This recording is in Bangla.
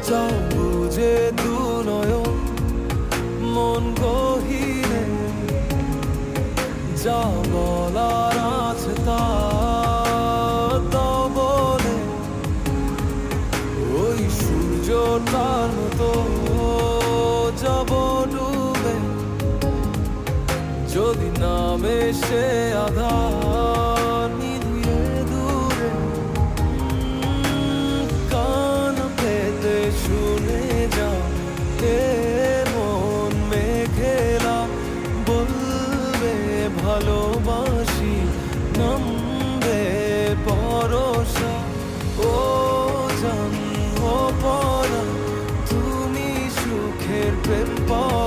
যাও বুঝে দু নয়ন মন গহীনে, যা বলার আছে তা দাও বলে। ওই সূর্যটার মতো যাব ডুবে, যদি নামে সে আধার নিভিয়ে দূরে। কান পেতে শুনে যা এ মন মেঘেলা, বলবে ভালোবাসি নামবে পরশা। ও জান ও পরা তুমি সুখের প্রেম পরা।